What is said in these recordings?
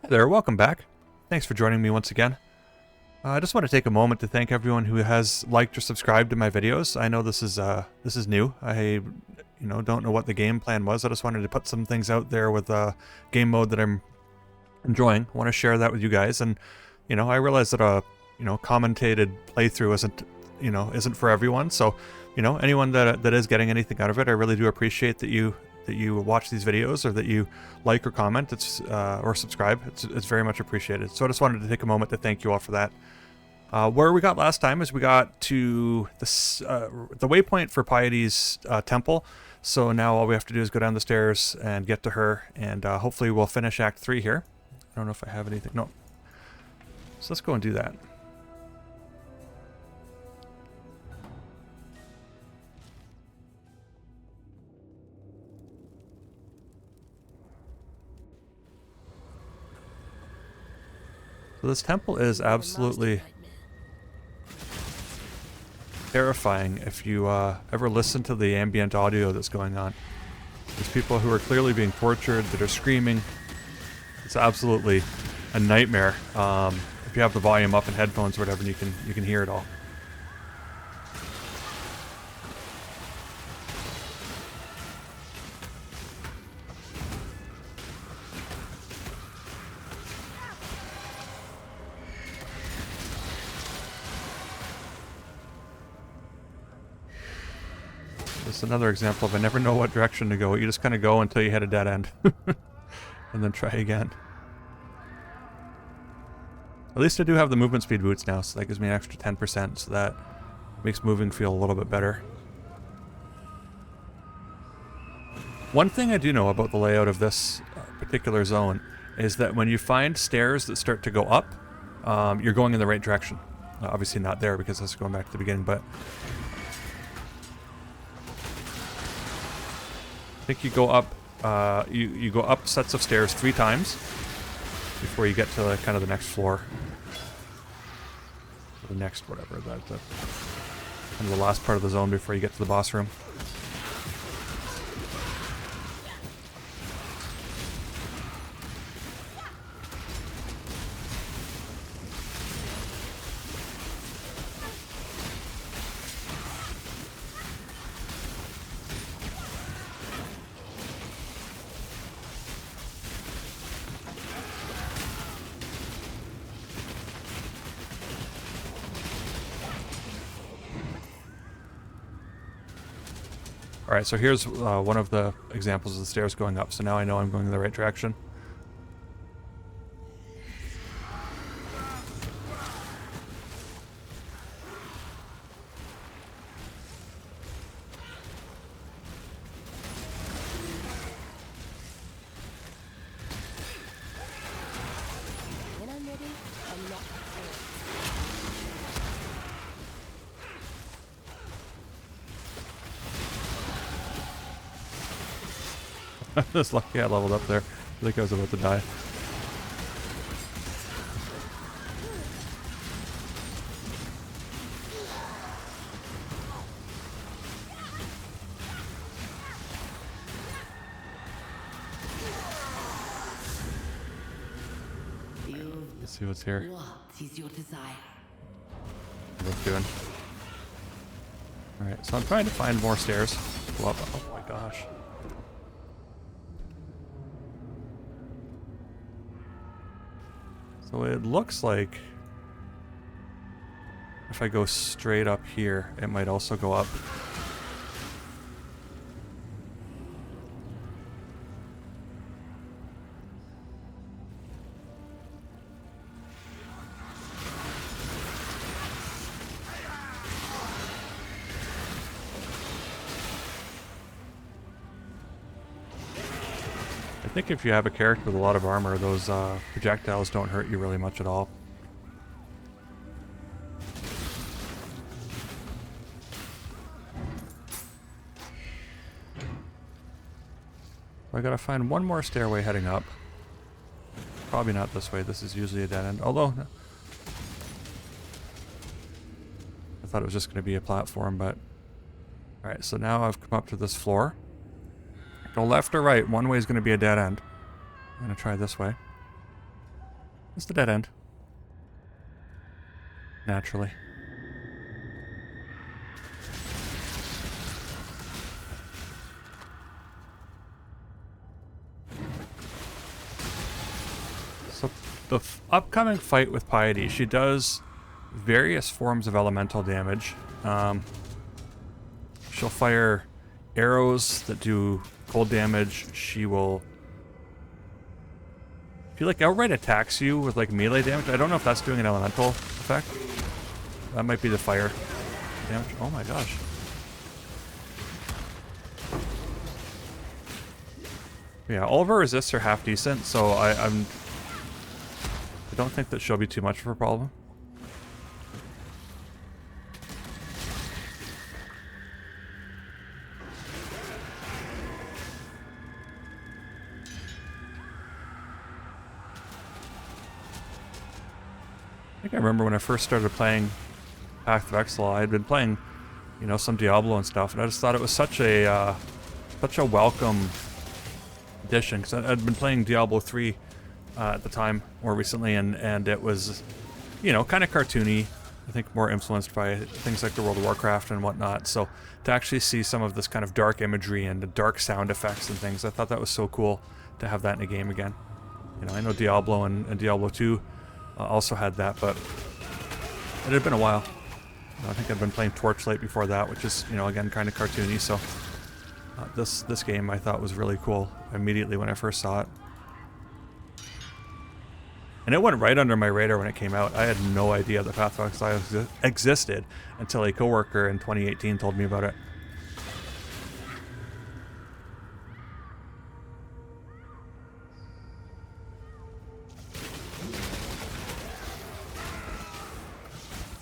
Hi there, welcome back. Thanks for joining me once again. I just want to take a moment to thank everyone who has liked or subscribed to my videos. I know this is new. I don't know what the game plan was. I just wanted to put some things out there with game mode that I'm enjoying. I want to share that with you guys, and I realize that a commentated playthrough isn't for everyone. So anyone that is getting anything out of it, I really do appreciate that you watch these videos, or that you like or comment, or subscribe. It's very much appreciated. So I just wanted to take a moment to thank you all for that. Where we got last time is we got to the waypoint for Piety's temple. So now all we have to do is go down the stairs and get to her, and hopefully we'll finish Act 3 here. I don't know if I have anything. No. So let's go and do that. So this temple is absolutely terrifying if you ever listen to the ambient audio that's going on. There's people who are clearly being tortured, that are screaming. It's absolutely a nightmare. If you have the volume up in headphones or whatever, you can hear it all. It's another example of I never know what direction to go. You just kind of go until you hit a dead end. And then try again. At least I do have the movement speed boots now, so that gives me an extra 10%, so that makes moving feel a little bit better. One thing I do know about the layout of this particular zone is that when you find stairs that start to go up, you're going in the right direction. Obviously not there, because that's going back to the beginning, but I think you go up, you go up sets of stairs 3 times before you get to kind of the next floor. The next whatever, kind of the last part of the zone before you get to the boss room. Alright, so here's one of the examples of the stairs going up, so now I know I'm going in the right direction. When I'm ready, I'm not Just lucky I leveled up there. I think I was about to die. Let's see what's here. What is your desire? What's doing? Alright, so I'm trying to find more stairs. Go up. Oh my gosh. So it looks like if I go straight up here, it might also go up. I think if you have a character with a lot of armor, those projectiles don't hurt you really much at all. I gotta find one more stairway heading up. Probably not this way. This is usually a dead end. Although, I thought it was just going to be a platform, but... Alright, so now I've come up to this floor. Go left or right. One way is going to be a dead end. I'm going to try this way. It's the dead end. Naturally. So the upcoming fight with Piety, she does various forms of elemental damage. She'll fire arrows that do cold damage. She will... She like outright attacks you with like melee damage. I don't know if that's doing an elemental effect. That might be the fire damage. Oh my gosh. Yeah, all of her resists are half decent, so I don't think that she'll be too much of a problem. I think I remember when I first started playing Path of Exile, I had been playing, you know, some Diablo and stuff, and I just thought it was such a welcome addition, because I'd been playing Diablo 3 at the time more recently, and it was, you know, kind of cartoony. I think more influenced by things like the World of Warcraft and whatnot. So to actually see some of this kind of dark imagery and the dark sound effects and things, I thought that was so cool to have that in a game again. You know, I know Diablo and Diablo 2 also had that, but it had been a while. I think I'd been playing Torchlight before that, which is, you know, again, kind of cartoony. So this game I thought was really cool immediately when I first saw it. And it went right under my radar when it came out. I had no idea that Path of Exile existed until a coworker in 2018 told me about it.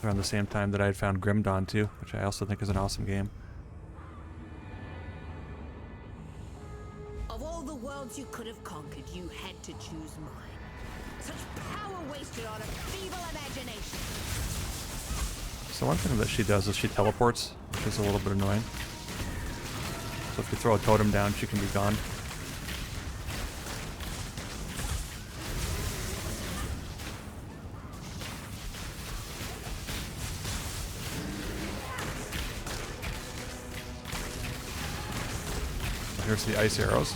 Around the same time that I had found Grim Dawn too, which I also think is an awesome game. Of all the worlds you could have conquered, you had to choose mine. Such power wasted on a feeble imagination. So one thing that she does is she teleports, which is a little bit annoying. So if you throw a totem down, she can be gone. Here's the ice arrows.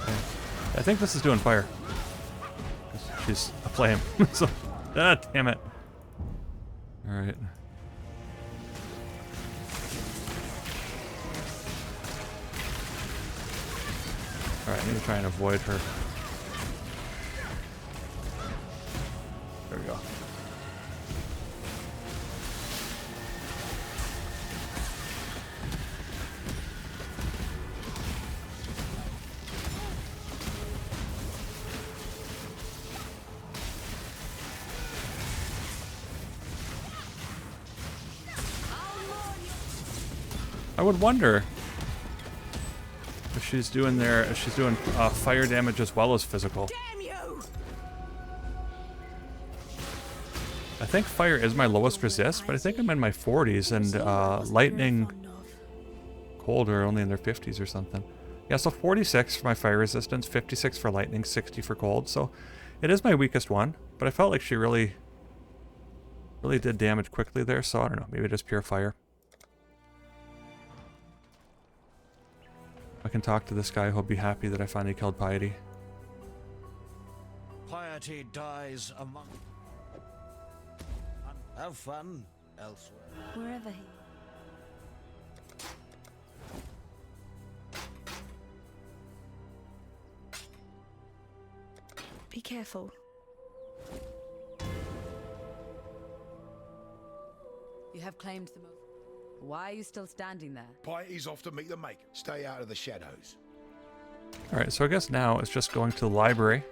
Okay. I think this is doing fire. She's a flame. So, damn it. All right. Alright, I need to try and avoid her. There we go. I would wonder if she's doing fire damage as well as physical. Damn you! I think fire is my lowest resist, but I think I'm in my 40s, and lightning, cold are only in their 50s or something. Yeah, so 46 for my fire resistance, 56 for lightning, 60 for cold. So it is my weakest one, but I felt like she really did damage quickly there. So I don't know, maybe just pure fire. I can talk to this guy, he'll be happy that I finally killed Piety. Piety dies among... Have fun elsewhere. Wherever he... Be careful. You have claimed the most. Why are you still standing there? Piety's off to meet the maker. Stay out of the shadows. Alright, so I guess now it's just going to the library,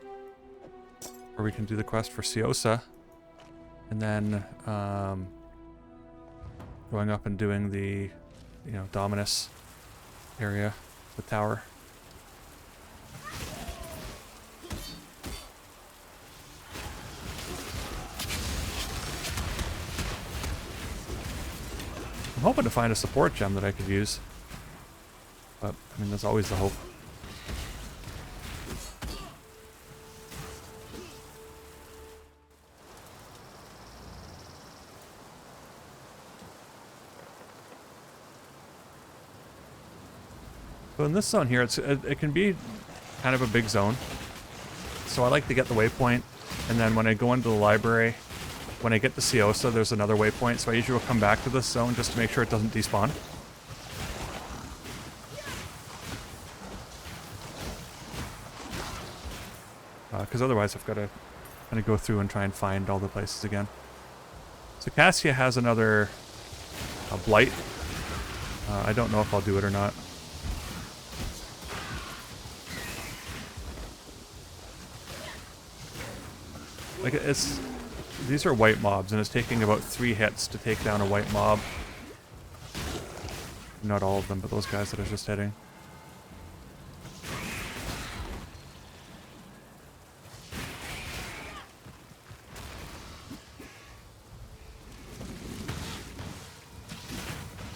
where we can do the quest for Siosa, and then going up and doing the, you know, Dominus area, the tower. I'm hoping to find a support gem that I could use. But, I mean, there's always the hope. So in this zone here, it can be kind of a big zone. So I like to get the waypoint, and then when I go into the library, when I get to Siosa, there's another waypoint, so I usually will come back to this zone just to make sure it doesn't despawn. Because otherwise I've got to kind of go through and try and find all the places again. So Cassia has another Blight. I don't know if I'll do it or not. Like, these are white mobs, and it's taking about 3 hits to take down a white mob. Not all of them, but those guys that I was just hitting.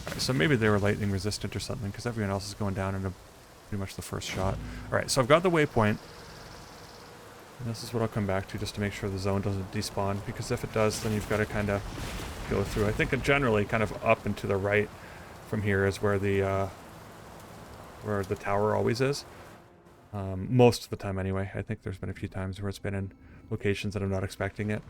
Alright, so maybe they were lightning resistant or something, because everyone else is going down in pretty much the first shot. Alright, so I've got the waypoint. And this is what I'll come back to just to make sure the zone doesn't despawn, because if it does, then you've got to kind of go through. I think generally kind of up and to the right from here is where the tower always is. Most of the time anyway. I think there's been a few times where it's been in locations that I'm not expecting it.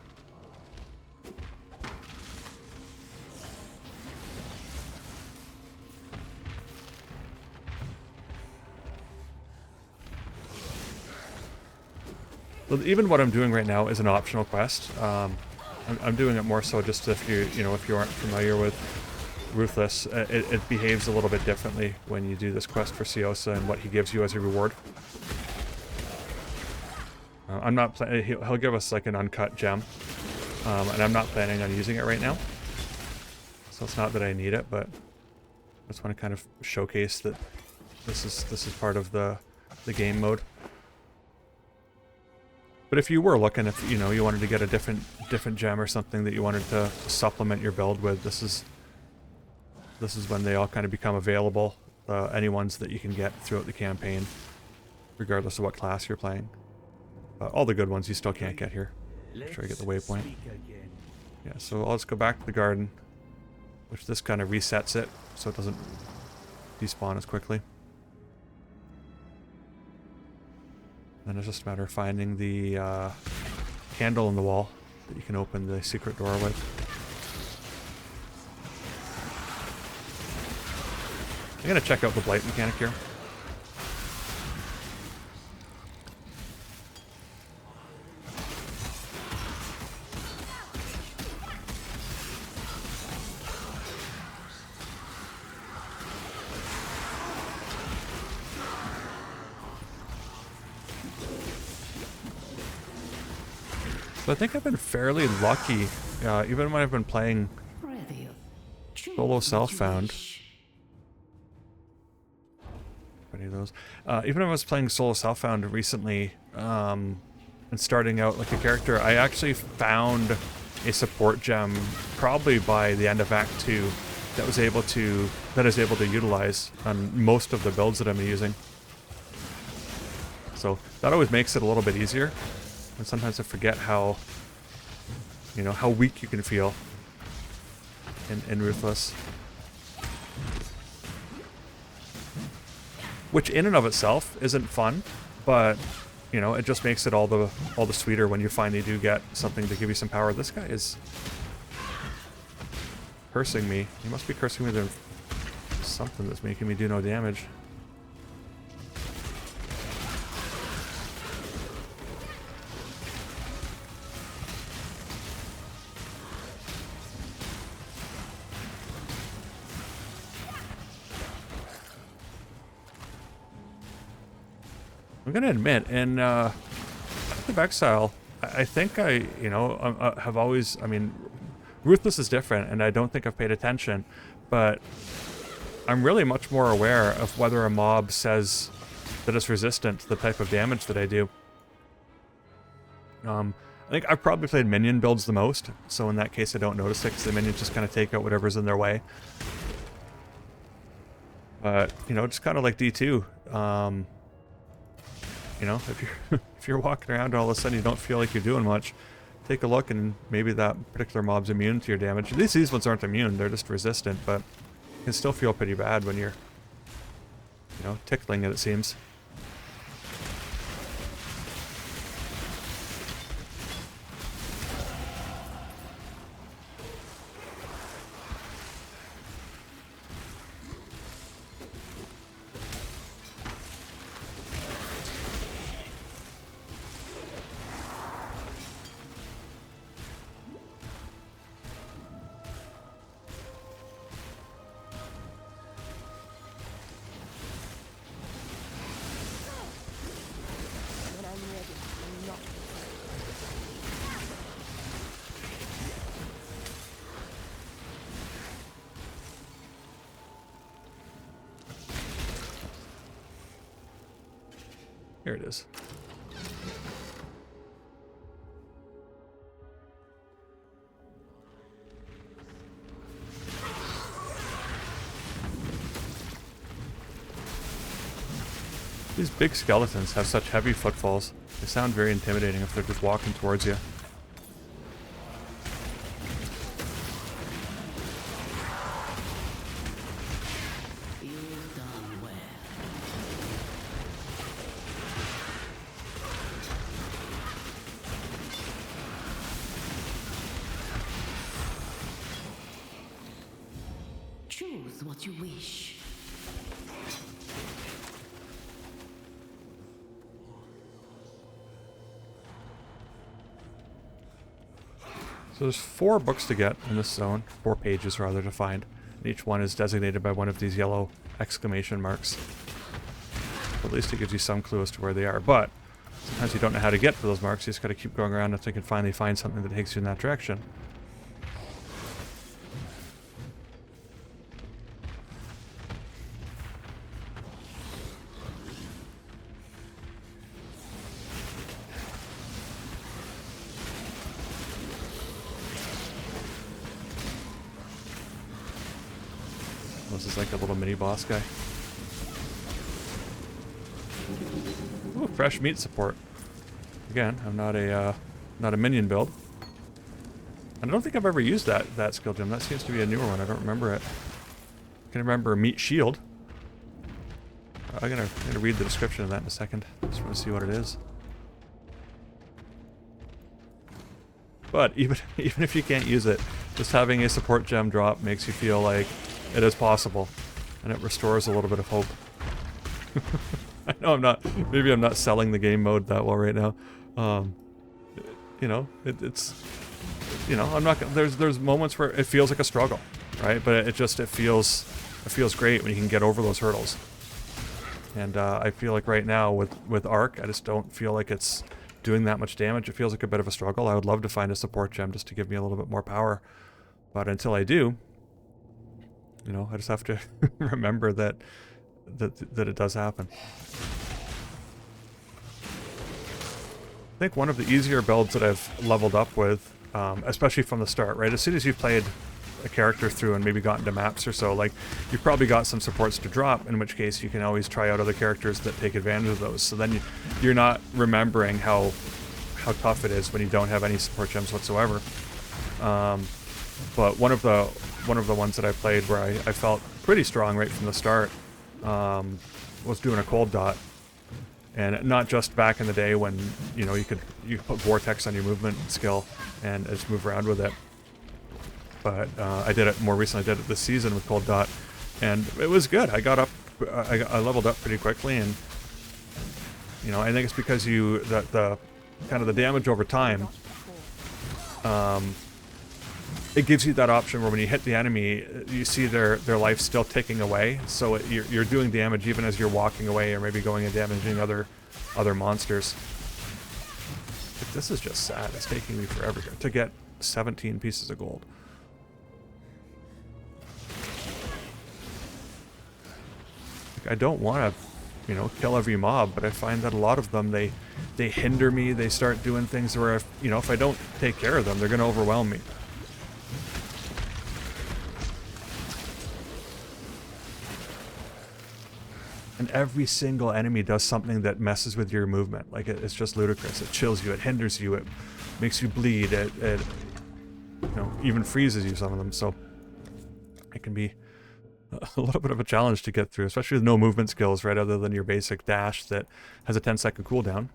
So even what I'm doing right now is an optional quest. I'm doing it more so just if if you aren't familiar with Ruthless, it behaves a little bit differently when you do this quest for Siosa and what he gives you as a reward. I'm not he'll give us like an uncut gem, and I'm not planning on using it right now. So it's not that I need it, but I just want to kind of showcase that this is part of the game mode. But if you were looking, if you wanted to get a different gem or something that you wanted to supplement your build with, this is when they all kind of become available. Any ones that you can get throughout the campaign, regardless of what class you're playing. All the good ones you still can't get here. Make sure I get the waypoint. Yeah, so I'll just go back to the garden, which this kind of resets it so it doesn't despawn as quickly. Then it's just a matter of finding the candle in the wall that you can open the secret door with. I'm gonna check out the blight mechanic here. So I think I've been fairly lucky, even when I've been playing solo self-found. Any of those? Even when I was playing solo self-found recently, and starting out like a character, I actually found a support gem probably by the end of Act 2 that I was able to utilize on most of the builds that I'm using. So that always makes it a little bit easier. And sometimes I forget how weak you can feel in Ruthless. Which in and of itself isn't fun, but it just makes it all the sweeter when you finally do get something to give you some power. This guy is cursing me. He must be cursing me with something that's making me do no damage. I'm gonna admit, in Path of Exile, I think I have always, Ruthless is different, and I don't think I've paid attention, but I'm really much more aware of whether a mob says that it's resistant to the type of damage that I do. I think I've probably played minion builds the most, so in that case I don't notice it, because the minions just kind of take out whatever's in their way. But, you know, just kind of like D2. You know, if you're if you're walking around and all of a sudden you don't feel like you're doing much, take a look and maybe that particular mob's immune to your damage. At least these ones aren't immune, they're just resistant, but it can still feel pretty bad when you're, you know, tickling it seems. Here it is. These big skeletons have such heavy footfalls. They sound very intimidating if they're just walking towards you. Choose what you wish. So there's 4 books to get in this zone, 4 pages rather to find. And each one is designated by one of these yellow exclamation marks. At least it gives you some clue as to where they are, but sometimes you don't know how to get to those marks. You just gotta keep going around until you can finally find something that takes you in that direction. This is like a little mini boss guy. Ooh, fresh meat support. Again, I'm not a minion build. And I don't think I've ever used that skill gem. That seems to be a newer one. I don't remember it. I can remember meat shield. I'm gonna read the description of that in a second. Just want to see what it is. But even if you can't use it, just having a support gem drop makes you feel like it is possible, and it restores a little bit of hope. I know maybe I'm not selling the game mode that well right now. You know, it's, you know, I'm not gonna, there's moments where it feels like a struggle, right? But it feels great when you can get over those hurdles. And I feel like right now with Arc, I just don't feel like it's doing that much damage. It feels like a bit of a struggle. I would love to find a support gem just to give me a little bit more power, but until I do, you know, I just have to remember that it does happen. I think one of the easier builds that I've leveled up with, especially from the start, right? As soon as you've played a character through and maybe gotten to maps or so, like, you've probably got some supports to drop, in which case you can always try out other characters that take advantage of those. So then you're not remembering how tough it is when you don't have any support gems whatsoever. But one of the ones that I played where I felt pretty strong right from the start was doing a cold dot. And not just back in the day when, you know, you put vortex on your movement skill and just move around with it. But I did it more recently. I did it this season with cold dot, and it was good. I got up, I leveled up pretty quickly, and, you know, I think it's because the kind of the damage over time, it gives you that option where when you hit the enemy, you see their life still ticking away. So you're doing damage even as you're walking away, or maybe going and damaging other monsters. But this is just sad. It's taking me forever here to get 17 pieces of gold. Like, I don't want to, you know, kill every mob, but I find that a lot of them, they hinder me. They start doing things where, if I don't take care of them, they're going to overwhelm me. And every single enemy does something that messes with your movement. Like, it's just ludicrous. It chills you, it hinders you, it makes you bleed, it you know, even freezes you, some of them. So it can be a little bit of a challenge to get through, especially with no movement skills, right, other than your basic dash that has a 10-second cooldown.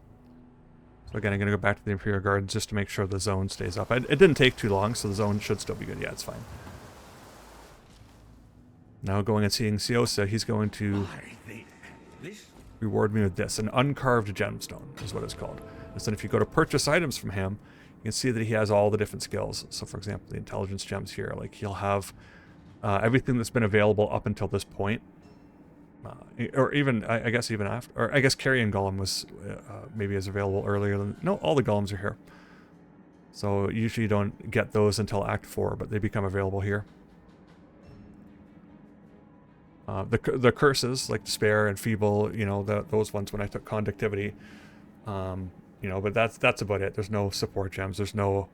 So again, I'm going to go back to the Imperial Guard just to make sure the zone stays up. It didn't take too long, so the zone should still be good. Yeah, it's fine. Now going and seeing Siosa, he's going to reward me with this. An uncarved gemstone is what it's called. And then if you go to purchase items from him, you can see that he has all the different skills. So for example, the intelligence gems here, like he'll have everything that's been available up until this point. Or even, I guess even after, or I guess Carrion Golem was maybe is available earlier than, no, all the Golems are here. So usually you don't get those until Act 4, but they become available here. The curses, like Despair and Feeble, you know, those ones when I took Conductivity, you know, but that's about it. There's no support gems. There's no,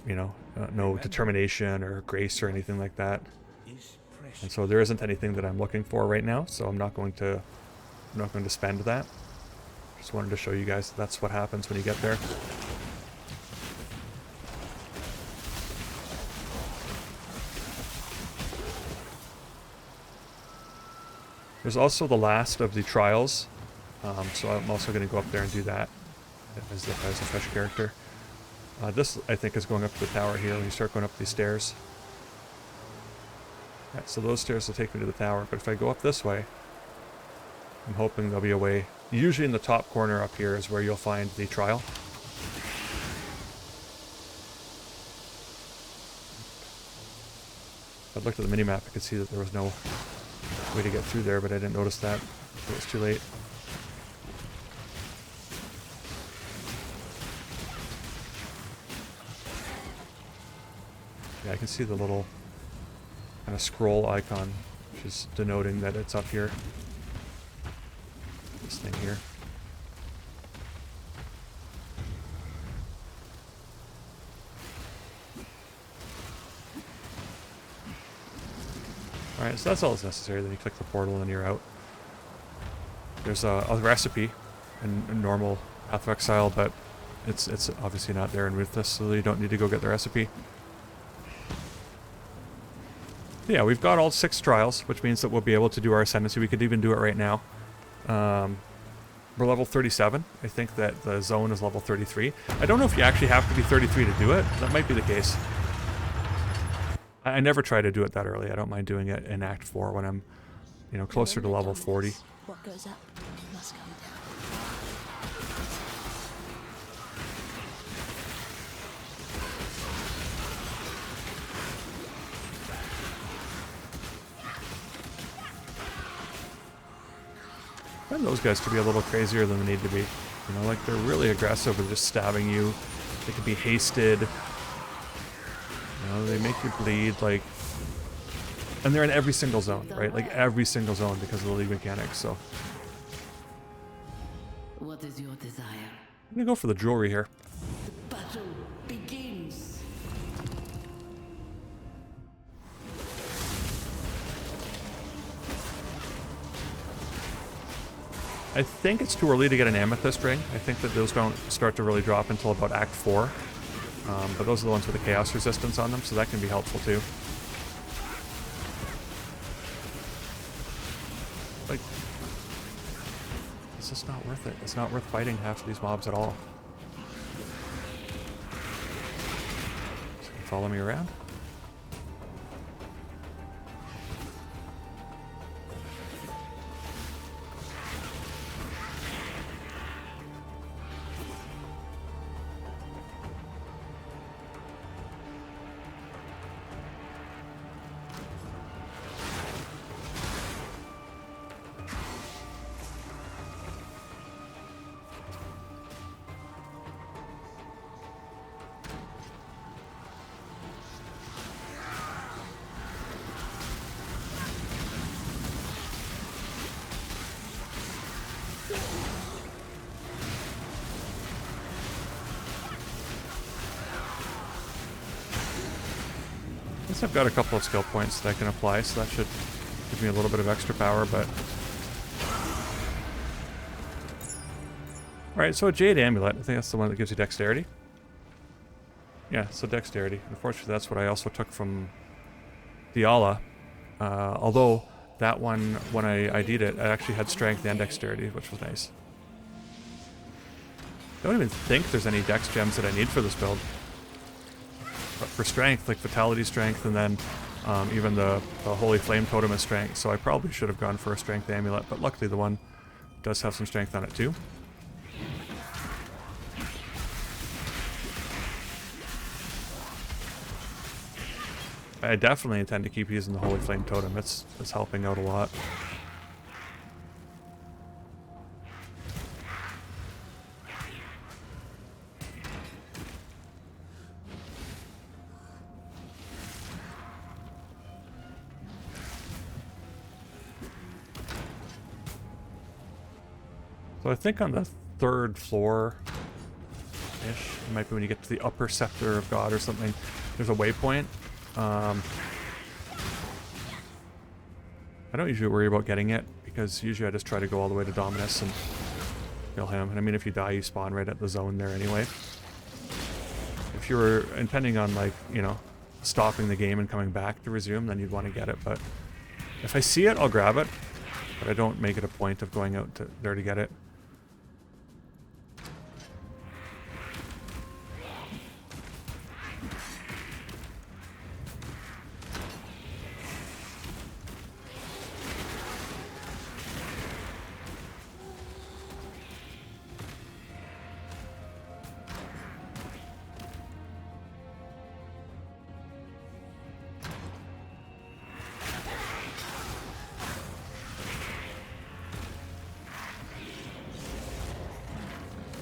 you know, no Determination or Grace or anything like that. And so there isn't anything that I'm looking for right now, so I'm not going to spend that. Just wanted to show you guys that's what happens when you get there. There's also the last of the trials, so I'm also going to go up there and do that as a fresh character. This, I think, is going up to the tower here when you start going up these stairs. Yeah, so those stairs will take me to the tower, but if I go up this way, I'm hoping there'll be a way. Usually in the top corner up here is where you'll find the trial. If I looked at the minimap, I could see that there was no way to get through there, but I didn't notice that. It was too late. Yeah, I can see the little kind of scroll icon, which is denoting that it's up here. This thing here. Alright, so that's all that's necessary. Then you click the portal and you're out. There's a recipe in normal Path of Exile, but it's obviously not there in Ruthless, so you don't need to go get the recipe. Yeah, we've got all 6 trials, which means that we'll be able to do our Ascendancy. We could even do it right now. We're level 37. I think that the zone is level 33. I don't know if you actually have to be 33 to do it. That might be the case. I never try to do it that early. I don't mind doing it in Act 4 when I'm, you know, closer to level 40. What goes up must come down. I find those guys to be a little crazier than they need to be. You know, like, they're really aggressive with just stabbing you. They can be hasted. You know, they make you bleed, like... And they're in every single zone, right? Like, every single zone because of the League mechanics, so... What is your desire? I'm gonna go for the jewelry here. The battle begins. I think it's too early to get an amethyst ring. I think that those don't start to really drop until about Act 4. But those are the ones with the chaos resistance on them, so that can be helpful too. Like, it's just not worth it. It's not worth fighting half of these mobs at all. So you can follow me around. I've got a couple of skill points that I can apply, so that should give me a little bit of extra power, but Alright, so a Jade Amulet. I think that's the one that gives you dexterity. Yeah, so dexterity. Unfortunately, that's what I also took from Diala. Although, that one, when I ID'd it, I actually had strength and dexterity, which was nice. I don't even think there's any dex gems that I need for this build. But for strength, like Vitality Strength, and then even the Holy Flame Totem is strength, so I probably should have gone for a strength amulet, but luckily the one does have some strength on it too. I definitely intend to keep using the Holy Flame Totem. It's helping out a lot. So I think on the 3rd floor-ish, it might be when you get to the upper scepter of God or something, there's a waypoint. I don't usually worry about getting it, because usually I just try to go all the way to Dominus and kill him. And I mean, if you die, you spawn right at the zone there anyway. If you were intending on, like, you know, stopping the game and coming back to resume, then you'd want to get it. But if I see it, I'll grab it. But I don't make it a point of going out there to get it.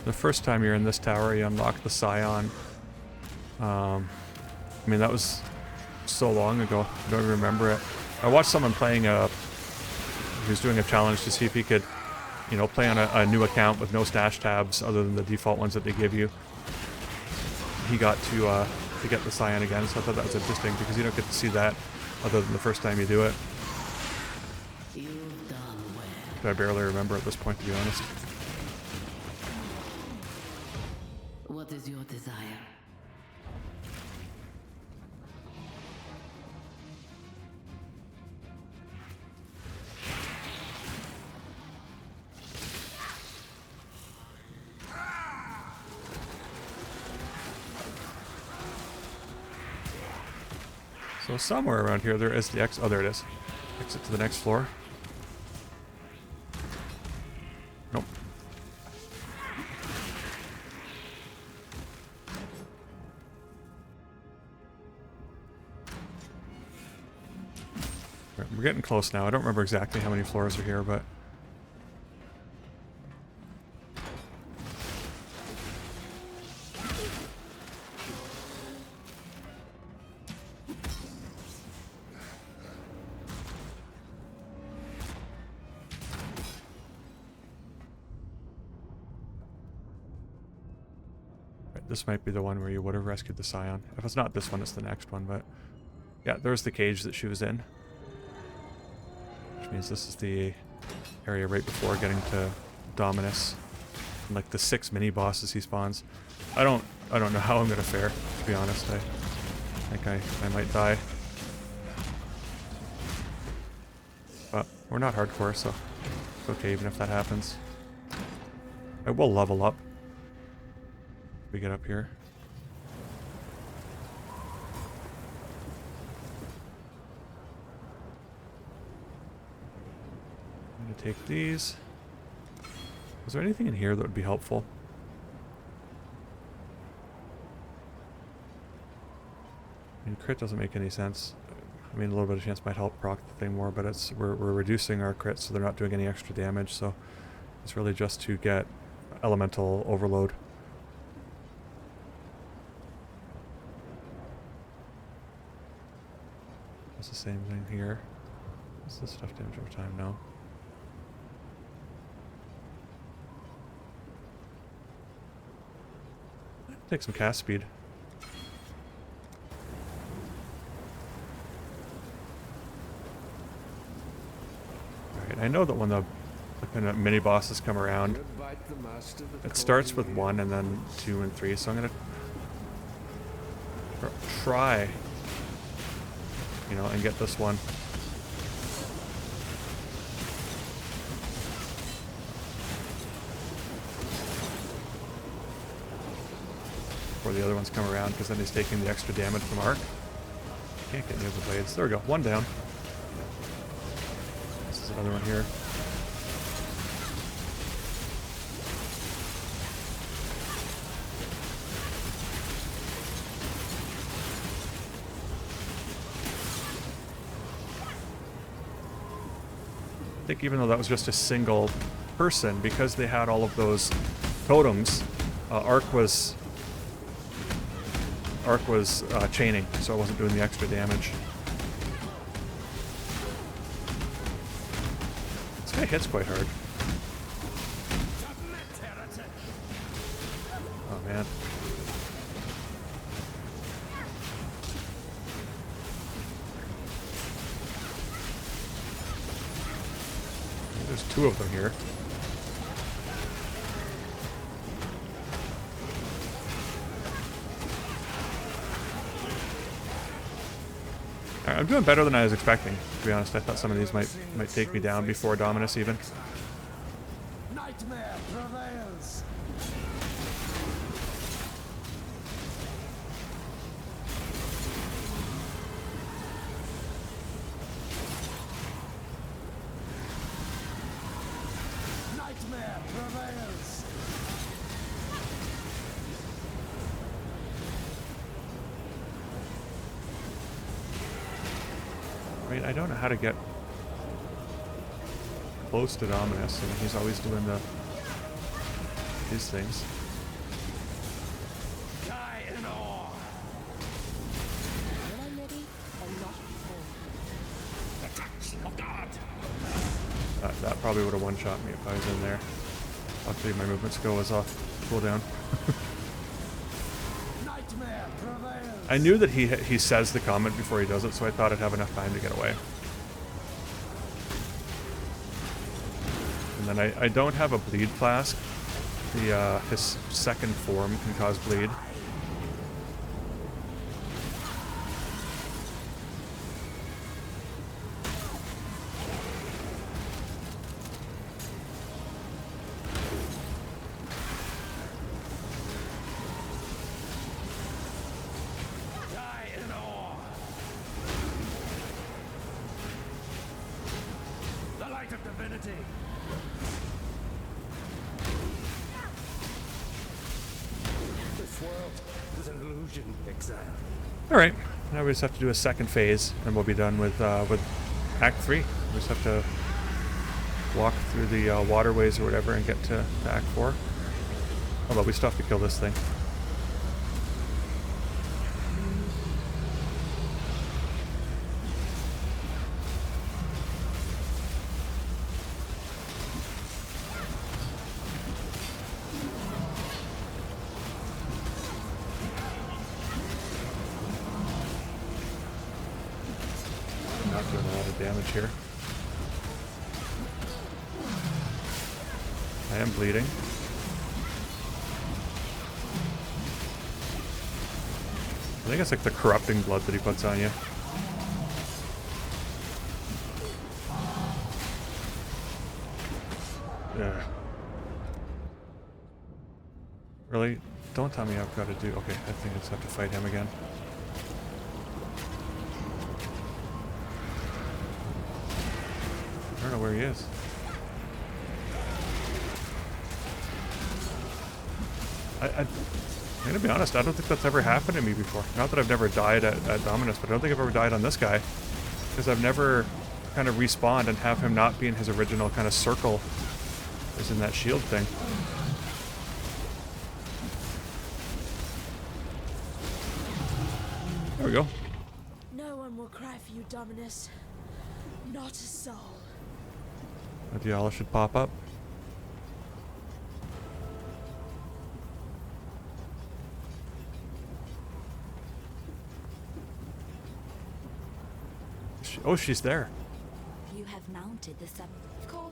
The first time you're in this tower, you unlock the Scion. I mean, that was so long ago. I don't even remember it. I watched someone playing he was doing a challenge to see if he could, you know, play on a new account with no stash tabs other than the default ones that they give you. He got to get the Scion again, so I thought that was interesting because you don't get to see that other than the first time you do it. You've done well. I barely remember at this point, to be honest. What is your desire? So somewhere around here there is the exit. Oh, there it is. Exit to the next floor. Nope. Right, we're getting close now. I don't remember exactly how many floors are here, but... This might be the one where you would have rescued the Scion. If it's not this one, it's the next one, but... Yeah, there's the cage that she was in. Which means this is the area right before getting to Dominus. And like the 6 mini-bosses he spawns. I don't know how I'm gonna fare, to be honest. I think I might die. But we're not hardcore, so it's okay even if that happens. I will level up. We get up here. I'm gonna take these. Is there anything in here that would be helpful? I mean, crit doesn't make any sense. I mean, a little bit of chance might help proc the thing more, but it's we're reducing our crits, so they're not doing any extra damage. So it's really just to get elemental overload. It's the same thing here. Is this stuff damage over time? No. Take some cast speed. Alright, I know that when the And mini bosses come around. It starts with 1 and then 2 and 3, so I'm gonna try, you know, and get this one. Before the other ones come around, because then he's taking the extra damage from arc. Can't get near the blades. There we go. 1 down. This is another one here. I think even though that was just a single person, because they had all of those totems, arc was chaining, so I wasn't doing the extra damage. This guy hits quite hard. Oh man. There's 2 of them here. I'm doing better than I was expecting, to be honest. I thought some of these might take me down before Dominus even. Nightmare prevails. Nightmare prevails. I mean, I don't know how to get close to Dominus. I mean, he's always doing his things. Die in awe. When I'm ready, I'm not before. The touch of God. That probably would have one-shot me if I was in there. Luckily, my movement skill was off cooldown. Nightmare prevails. I knew that he says the comment before he does it, so I thought I'd have enough time to get away. And then I don't have a bleed flask. His second form can cause bleed. Die in awe. The light of divinity. This world is an illusion, exile. All right, now we just have to do a second phase, and we'll be done with Act 3. We just have to walk through the waterways or whatever and get to Act 4. Although we still have to kill this thing. Not doing a lot of damage here. I am bleeding. I think it's like the corrupting blood that he puts on you. Ugh. Really? Don't tell me I've got to do... Okay, I think I just have to fight him again. I don't know where he is. I'm gonna be honest, I don't think that's ever happened to me before. Not that I've never died at Dominus, but I don't think I've ever died on this guy. Because I've never kind of respawned and have him not be in his original kind of circle as in that shield thing. There we go. No one will cry for you, Dominus. Not a soul. A Diala should pop up. Oh, she's there. You have mounted the sub. Of course.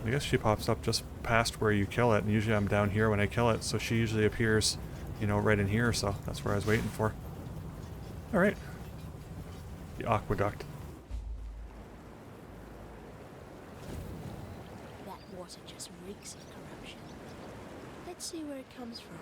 I guess she pops up just past where you kill it, and usually I'm down here when I kill it, so she usually appears, you know, right in here, so that's where I was waiting for. Alright. The aqueduct. That water just reeks of corruption. Let's see where it comes from.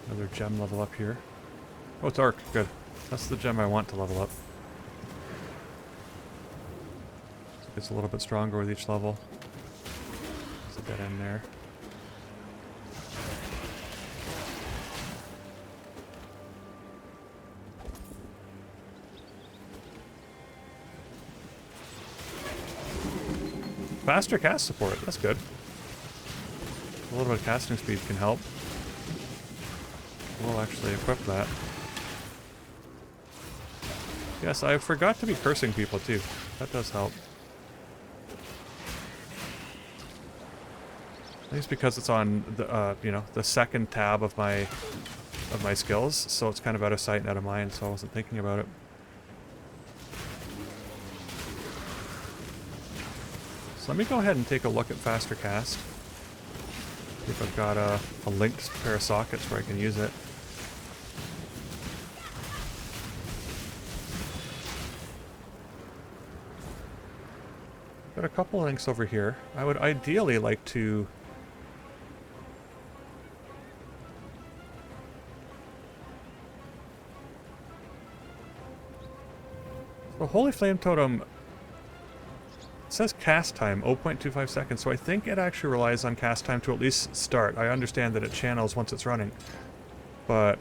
Another gem level up here. Oh, it's arc. Good. That's the gem I want to level up. So it gets a little bit stronger with each level. There's a dead end there. Faster cast support. That's good. A little bit of casting speed can help. We'll actually equip that. Yes, I forgot to be cursing people too. That does help. I think it's because it's on the you know, the second tab of my skills, so it's kind of out of sight and out of mind, so I wasn't thinking about it. So let me go ahead and take a look at faster cast. See if I've got a linked pair of sockets where I can use it. Got a couple links over here. I would ideally like to... The Holy Flame Totem says cast time, 0.25 seconds, so I think it actually relies on cast time to at least start. I understand that it channels once it's running, but...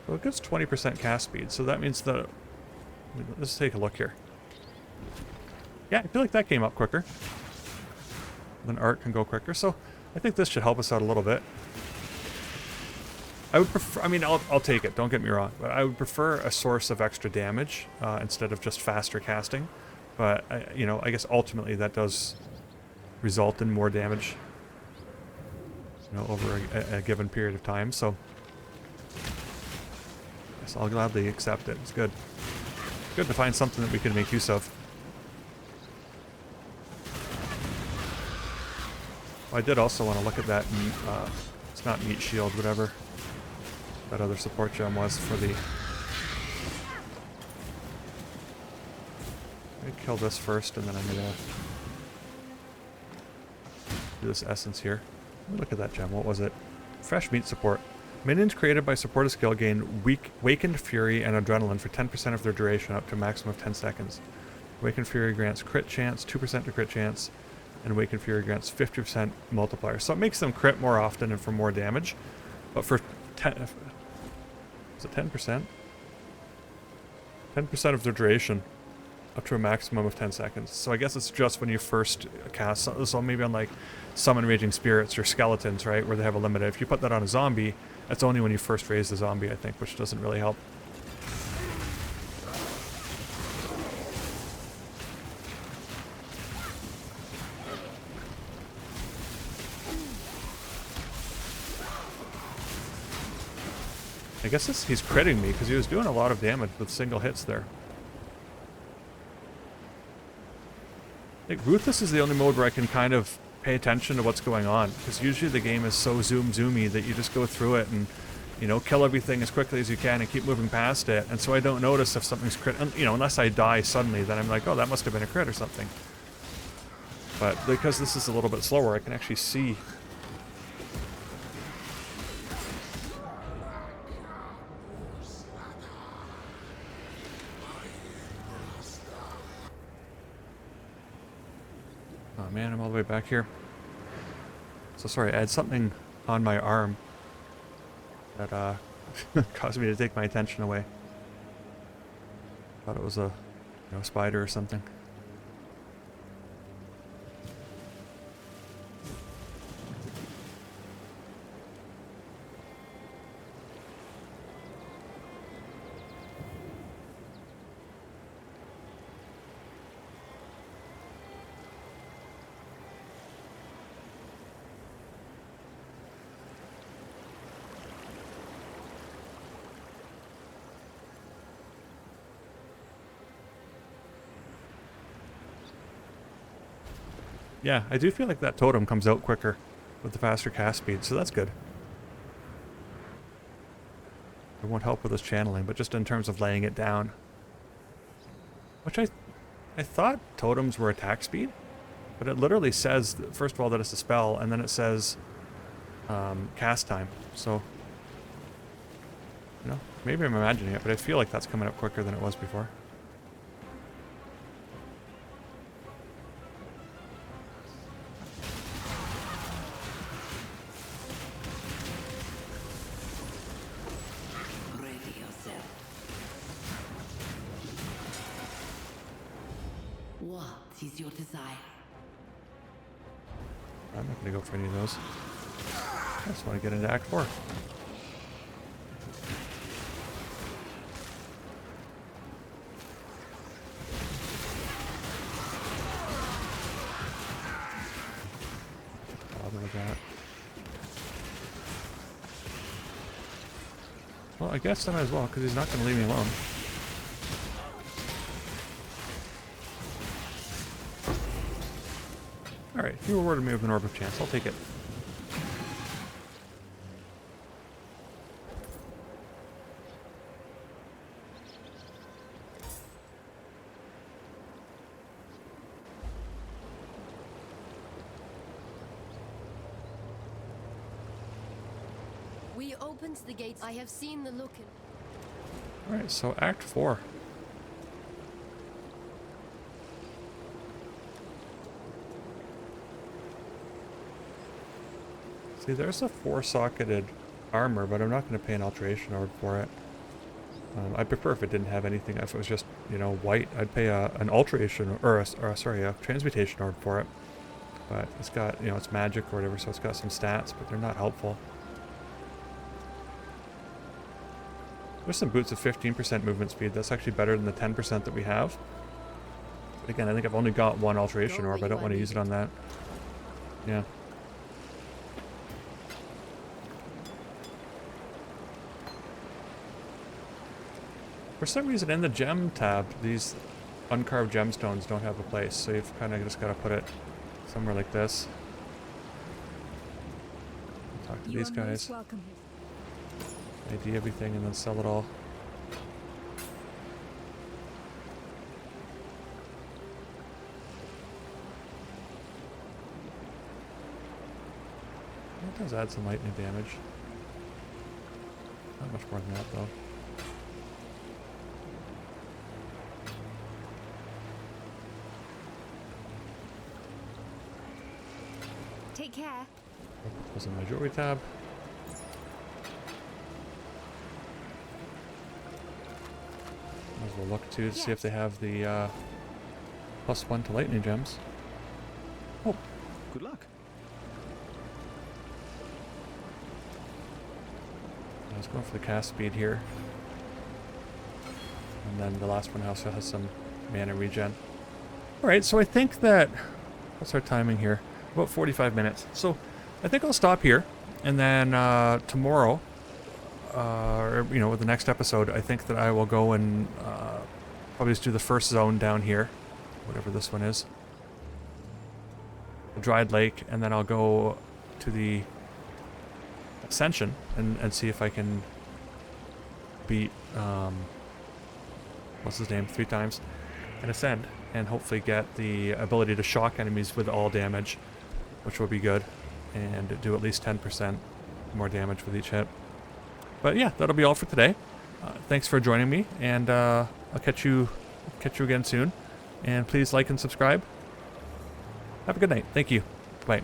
Well, it gives 20% cast speed, so that means that... Let's take a look here. Yeah, I feel like that came up quicker. Then art can go quicker, so I think this should help us out a little bit. I would prefer... I mean, I'll take it, don't get me wrong, but I would prefer a source of extra damage instead of just faster casting. But, you know, I guess ultimately that does result in more damage, you know, over a given period of time, so... So I'll gladly accept it. It's good. Good to find something that we can make use of. I did also want to look at that, it's not meat shield, whatever that other support gem was for the... Let me kill this first, and then I'm going to do this essence here. Look at that gem. What was it? Fresh meat support. Minions created by supported skill gain Wakened Fury and Adrenaline for 10% of their duration up to a maximum of 10 seconds. Wakened Fury grants crit chance, 2% to crit chance, and Wakened Fury grants 50% multiplier. So it makes them crit more often and for more damage. But for 10... Is it 10%? 10% of their duration up to a maximum of 10 seconds. So I guess it's just when you first cast. So maybe on like Summon Raging Spirits or Skeletons, right? Where they have a limited. If you put that on a zombie, that's only when you first raise the zombie, I think, which doesn't really help. I guess he's critting me because he was doing a lot of damage with single hits there. I think Ruthless is the only mode where I can kind of pay attention to what's going on, because usually the game is so zoomy that you just go through it and, you know, kill everything as quickly as you can and keep moving past it, and so I don't notice if something's crit, you know, unless I die suddenly, then I'm like, oh, that must have been a crit or something. But because this is a little bit slower, I can actually see. Oh man, I'm all the way back here. So sorry, I had something on my arm that caused me to take my attention away. Thought it was a, you know, spider or something. Yeah, I do feel like that totem comes out quicker with the faster cast speed, so that's good. It won't help with his channeling, but just in terms of laying it down. Which I thought totems were attack speed, but it literally says, first of all, that it's a spell, and then it says cast time. So, you know, maybe I'm imagining it, but I feel like that's coming up quicker than it was before. Ready yourself. What is your desire? I'm not going to go for any of those. I just want to get into Act 4. Bother with that. Well, I guess I might as well, because he's not going to leave me alone. Alright, he rewarded me with an Orb of Chance. I'll take it. We opened the gates. I have seen the look. Alright, so Act 4. See, there's a 4-socketed armor, but I'm not going to pay an alteration orb for it. I'd prefer if it didn't have anything. If it was just, you know, white, I'd pay an alteration, or a transmutation orb for it. But it's got, you know, it's magic or whatever, so it's got some stats, but they're not helpful. There's some boots of 15% movement speed. That's actually better than the 10% that we have. But again, I think I've only got one alteration orb. I don't want to use it on that. Yeah. For some reason, in the gem tab, these uncarved gemstones don't have a place, so you've kind of just got to put it somewhere like this. Talk to these guys. ID everything and then sell it all. It does add some lightning damage. Not much more than that, though. Take care. Goes in my jewelry tab. Might as well look too to see if they have the +1 to lightning gems. Oh, Good luck. I was going for the cast speed here. And then the last one also has some mana regen. Alright, so I think that... What's our timing here? About 45 minutes. So I think I'll stop here. And then tomorrow, or, you know, with the next episode, I think that I will go and probably just do the first zone down here. Whatever this one is. The Dried Lake. And then I'll go to the Ascension and see if I can beat, what's his name, 3 times, and Ascend, and hopefully get the ability to shock enemies with all damage, which will be good, and do at least 10% more damage with each hit. But yeah, that'll be all for today. Thanks for joining me, and I'll catch you again soon. And please like and subscribe. Have a good night. Thank you. Bye.